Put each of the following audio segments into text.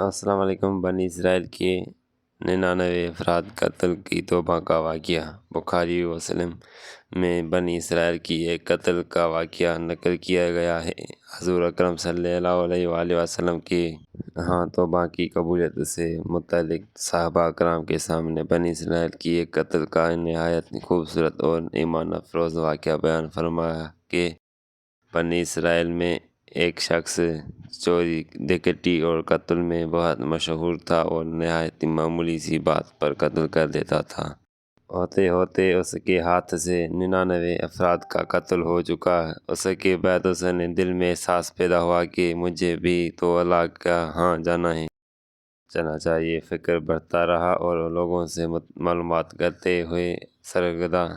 السلام علیکم۔ بنی اسرائیل کے 99 افراد قتل کی توبہ کا واقعہ۔ بخاری و مسلم میں بنی اسرائیل کی ایک قتل کا واقعہ نقل کیا گیا ہے۔ حضور اکرم صلی اللہ علیہ وآلہ وسلم کے ہاں توبہ کی قبولیت سے متعلق صحابہ کرام کے سامنے بنی اسرائیل کی ایک قتل کا نہایت خوبصورت اور ایمان افروز واقعہ بیان فرمایا کہ بنی اسرائیل میں ایک شخص چوری، ڈکیتی اور قتل میں بہت مشہور تھا اور نہایت معمولی سی بات پر قتل کر دیتا تھا۔ ہوتے ہوتے اس کے ہاتھ سے 99 افراد کا قتل ہو چکا۔ اس کے بعد اس نے دل میں احساس پیدا ہوا کہ مجھے بھی تو اللہ کا ہاں جانا ہے۔ چنانچہ یہ فکر بڑھتا رہا اور لوگوں سے معلومات کرتے ہوئے سرگرداں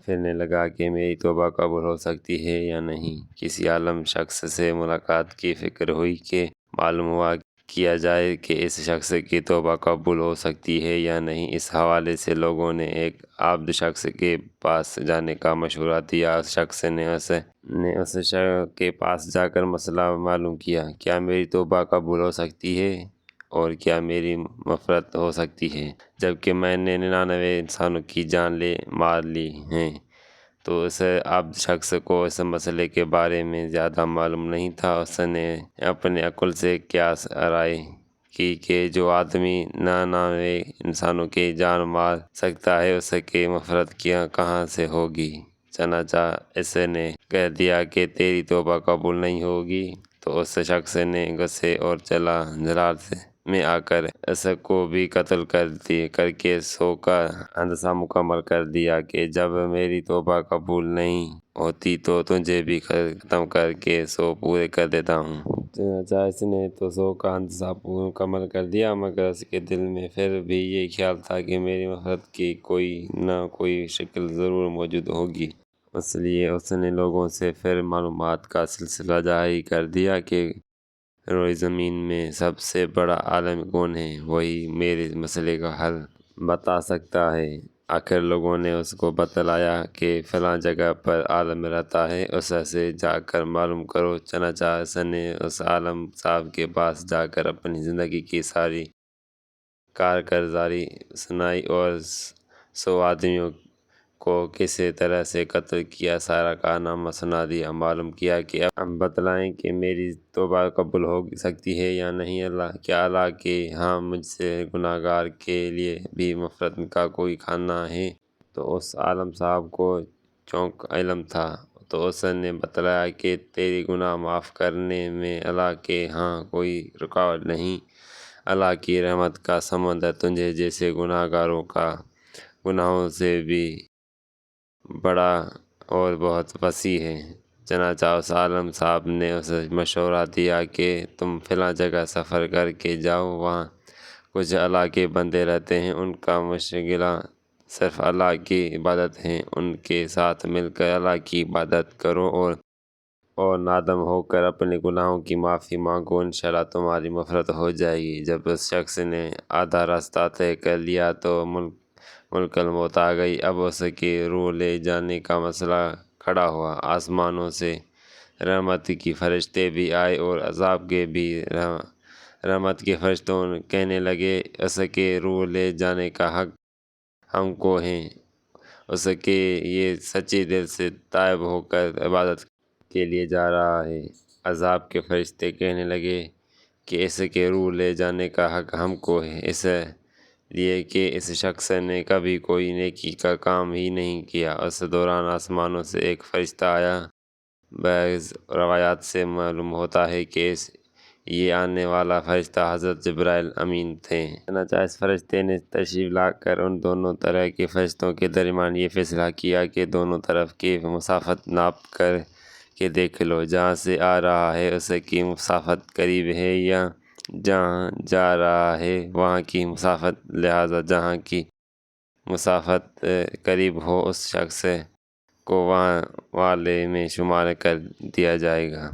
پھرنے لگا کہ میری توبہ قبول ہو سکتی ہے یا نہیں۔ کسی عالم شخص سے ملاقات کی فکر ہوئی کہ معلوم ہوا کیا جائے کہ اس شخص کی توبہ قبول ہو سکتی ہے یا نہیں۔ اس حوالے سے لوگوں نے ایک عابد شخص کے پاس جانے کا مشورہ دیا۔ اس شخص نے اس کے پاس جا کر مسئلہ معلوم کیا، کیا میری توبہ قبول ہو سکتی ہے اور کیا میری مغفرت ہو سکتی ہے جبکہ میں نے 99 انسانوں کی جان مار لی ہیں؟ تو اس عابد شخص کو اس مسئلے کے بارے میں زیادہ معلوم نہیں تھا۔ اس نے اپنے عقل سے قیاس آرائی کی کہ جو آدمی 99 انسانوں کی جان مار سکتا ہے اس کی مغفرت کہاں سے ہوگی؟ چنانچہ اس نے کہہ دیا کہ تیری توبہ قبول نہیں ہوگی۔ تو اس شخص نے غصے اور جلال میں آ کر اس کو بھی قتل کر کے 100 کا اندازہ مکمل کر دیا کہ جب میری توبہ قبول نہیں ہوتی تو تجھے بھی ختم کر کے 100 پورے کر دیتا ہوں۔ چنانچہ اس نے تو 100 کا اندازہ مکمل کر دیا، مگر اس کے دل میں پھر بھی یہ خیال تھا کہ میری مغفرت کی کوئی نہ کوئی شکل ضرور موجود ہوگی۔ اس لیے اس نے لوگوں سے پھر معلومات کا سلسلہ جاری کر دیا کہ روئے زمین میں سب سے بڑا عالم کون ہے، وہی میرے مسئلے کا حل بتا سکتا ہے۔ آخر لوگوں نے اس کو بتلایا کہ فلاں جگہ پر عالم رہتا ہے، اس سے جا کر معلوم کرو۔ چنانچہ اس نے اس عالم صاحب کے پاس جا کر اپنی زندگی کی ساری کارگزاری سنائی اور 100 آدمیوں کو کس طرح سے قتل کیا سارا کارنامہ سنا دیا۔ معلوم کیا کہ اب بتلائیں کہ میری توبہ قبول ہو سکتی ہے یا نہیں۔ کیا اللہ کے ہاں مجھ سے گناہ گار کے لیے بھی مغفرت کا کوئی خانہ ہے؟ تو اس عالم صاحب کو چونک علم تھا، تو اس نے بتلایا کہ تیرے گناہ معاف کرنے میں اللہ کے ہاں کوئی رکاوٹ نہیں۔ اللہ کی رحمت کا سمندر تجھے جیسے گناہ گاروں کا گناہوں سے بھی بڑا اور بہت وسیع ہے۔ چنانچہ اس عالم صاحب نے اسے مشورہ دیا کہ تم فلاں جگہ سفر کر کے جاؤ، وہاں کچھ اللہ کے بندے رہتے ہیں، ان کا مشغلہ صرف اللہ کی عبادت ہے۔ ان کے ساتھ مل کر اللہ کی عبادت کرو اور نادم ہو کر اپنے گناہوں کی معافی مانگو، انشاءاللہ تمہاری مغفرت ہو جائے گی۔ جب اس شخص نے آدھا راستہ طے کر لیا تو ملک الموت آ گئی۔ اب اس کی روح لے جانے کا مسئلہ کھڑا ہوا۔ آسمانوں سے رحمت کے فرشتے بھی آئے اور عذاب کے بھی۔ رحمت کے فرشتوں کہنے لگے، اس کے روح لے جانے کا حق ہم کو ہے، اس کے یہ سچے دل سے تائب ہو کر عبادت کے لیے جا رہا ہے۔ عذاب کے فرشتے کہنے لگے کہ اس کے روح لے جانے کا حق ہم کو ہے، اس لیے کہ اس شخص نے کبھی کوئی نیکی کا کام ہی نہیں کیا۔ اس دوران آسمانوں سے ایک فرشتہ آیا۔ بعض روایات سے معلوم ہوتا ہے کہ یہ آنے والا فرشتہ حضرت جبرائیل امین تھے۔ چنانچہ اس فرشتے نے تشریف لا کر ان دونوں طرح کے فرشتوں کے درمیان یہ فیصلہ کیا کہ دونوں طرف کی مسافت ناپ کر کے دیکھ لو، جہاں سے آ رہا ہے اس کی مسافت قریب ہے یا جہاں جا رہا ہے وہاں کی مسافت، لہذا جہاں کی مسافت قریب ہو اس شخص کو وہاں والے میں شمار کر دیا جائے گا۔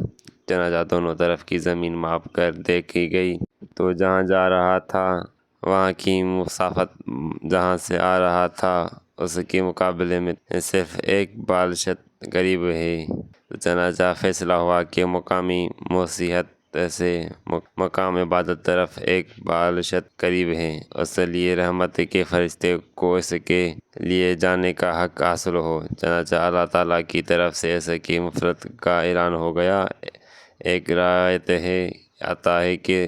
چنانچہ دونوں طرف کی زمین ماپ کر دیکھی گئی تو جہاں جا رہا تھا وہاں کی مسافت جہاں سے آ رہا تھا اس کے مقابلے میں صرف ایک بالشت قریب ہے۔ چنانچہ فیصلہ ہوا کہ مقامی موسیقیت سے مقام عبادت طرف ایک بالشت قریب ہے، اس لیے رحمت کے فرشتے کو اس کے لیے جانے کا حق حاصل ہو۔ چنانچہ اللہ تعالیٰ کی طرف سے اس کی مغفرت کا اعلان ہو گیا۔ ایک روایت آتا ہے کہ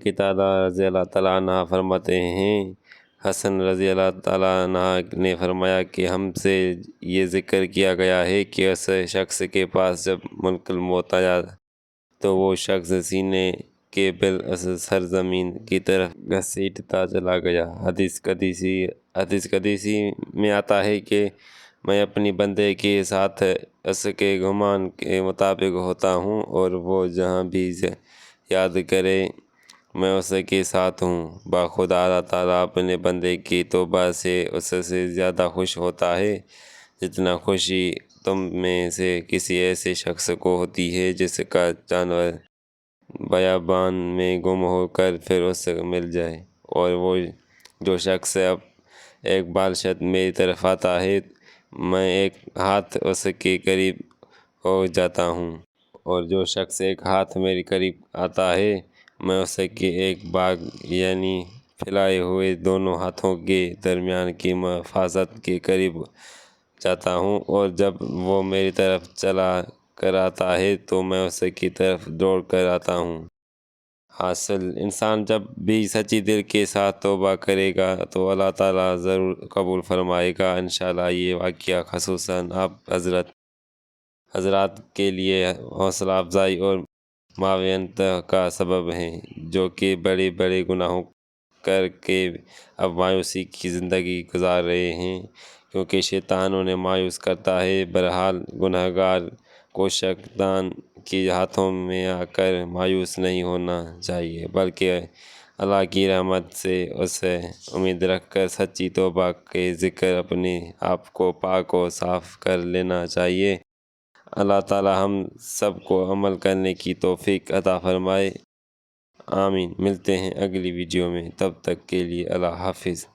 قتادہ رضی اللہ تعالیٰ عنہ فرماتے ہیں، حسن رضی اللہ تعالیٰ عنہ نے فرمایا کہ ہم سے یہ ذکر کیا گیا ہے کہ اس شخص کے پاس جب ملک الموت آیا تو وہ شخص سینے کے بل اس سرزمین کی طرف گھسیٹتا چلا گیا۔ حدیث قدسی میں آتا ہے کہ میں اپنی بندے کے ساتھ اس کے گمان کے مطابق ہوتا ہوں اور وہ جہاں بھی یاد کرے میں اس کے ساتھ ہوں۔ باخدا اللہ تعالیٰ اپنے بندے کی توبہ سے اس سے زیادہ خوش ہوتا ہے جتنا خوشی تم میں سے کسی ایسے شخص کو ہوتی ہے جس کا جانور بیابان میں گم ہو کر پھر اس سے مل جائے، اور وہ جو شخص اب ایک بالشت میری طرف آتا ہے میں ایک ہاتھ اس کے قریب ہو جاتا ہوں، اور جو شخص ایک ہاتھ میرے قریب آتا ہے میں اس کے ایک باغ یعنی پھیلائے ہوئے دونوں ہاتھوں کے درمیان کی حفاظت کے قریب جاتا ہوں، اور جب وہ میری طرف چلا کر آتا ہے تو میں اس کی طرف دوڑ کر آتا ہوں۔ حاصل، انسان جب بھی سچی دل کے ساتھ توبہ کرے گا تو اللہ تعالیٰ ضرور قبول فرمائے گا۔ انشاءاللہ یہ واقعہ خصوصاً آپ حضرات کے لیے حوصلہ افزائی اور معاونت کا سبب ہیں، جو کہ بڑے بڑے گناہوں کر کے اب مایوسی کی زندگی گزار رہے ہیں، کیونکہ شیطان انہیں مایوس کرتا ہے۔ بہرحال گنہگار کو شیطان کے ہاتھوں میں آ کر مایوس نہیں ہونا چاہیے، بلکہ اللہ کی رحمت سے اسے امید رکھ کر سچی توبہ کے ذکر اپنے آپ کو پاک و صاف کر لینا چاہیے۔ اللہ تعالی ہم سب کو عمل کرنے کی توفیق عطا فرمائے، آمین۔ ملتے ہیں اگلی ویڈیو میں، تب تک کے لیے اللہ حافظ۔